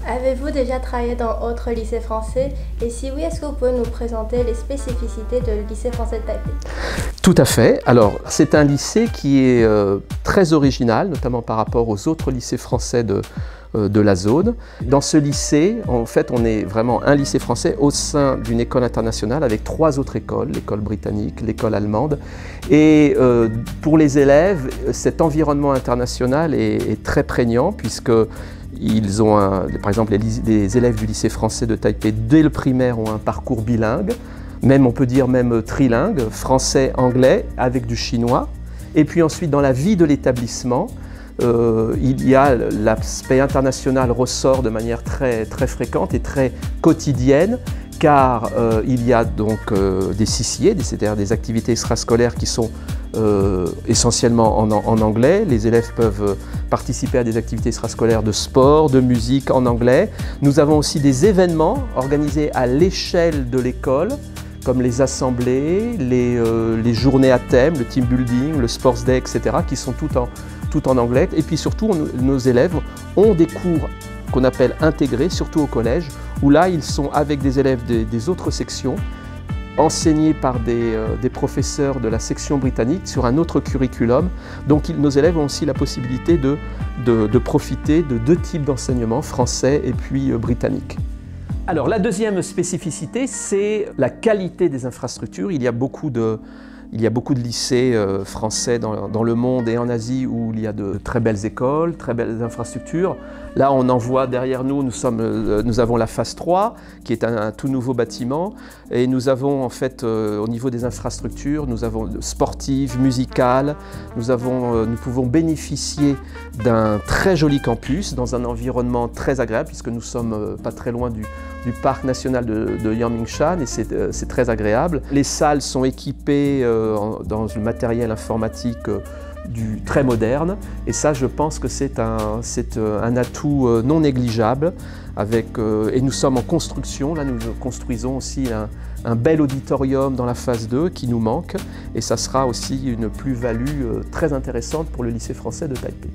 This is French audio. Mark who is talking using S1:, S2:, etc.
S1: Avez-vous déjà travaillé dans autres lycées français? Et si oui, est-ce que vous pouvez nous présenter les spécificités du lycée français de Taipei?
S2: Tout à fait. Alors, c'est un lycée qui est très original, notamment par rapport aux autres lycées français de la zone. Dans ce lycée, en fait, on est vraiment un lycée français au sein d'une école internationale avec 3 autres écoles, l'école britannique, l'école allemande. Et pour les élèves, cet environnement international est très prégnant puisque ils ont, par exemple, les élèves du lycée français de Taipei, dès le primaire, ont un parcours bilingue, même on peut dire même trilingue, français-anglais, avec du chinois. Et puis ensuite, dans la vie de l'établissement, il y a l'aspect international ressort de manière très fréquente et très quotidienne, car il y a donc des CCA, c'est-à-dire des activités extrascolaires qui sont essentiellement en anglais. Les élèves peuvent participer à des activités extrascolaires de sport, de musique en anglais. Nous avons aussi des événements organisés à l'échelle de l'école, comme les assemblées, les journées à thème, le team building, le sports day, etc., qui sont tout en anglais. Et puis surtout, nos élèves ont des cours qu'on appelle intégrés, surtout au collège, où là, ils sont avec des élèves des autres sections, enseignés par des professeurs de la section britannique sur un autre curriculum. Donc nos élèves ont aussi la possibilité de profiter de 2 types d'enseignement, français et puis britannique. Alors la deuxième spécificité, c'est la qualité des infrastructures. Il y a beaucoup de lycées français dans le monde et en Asie où il y a de très belles écoles, très belles infrastructures. Là, on en voit derrière nous, nous avons la phase 3, qui est un tout nouveau bâtiment. Et nous avons en fait, au niveau des infrastructures, nous avons sportives, musicales. Nous pouvons bénéficier d'un très joli campus dans un environnement très agréable, puisque nous sommes pas très loin du parc national de Yangmingshan, et c'est très agréable. Les salles sont équipées dans du matériel informatique très moderne, et ça, je pense que c'est un atout non négligeable. Et nous sommes en construction, là nous construisons aussi un bel auditorium dans la phase 2 qui nous manque, et ça sera aussi une plus-value très intéressante pour le lycée français de Taipei.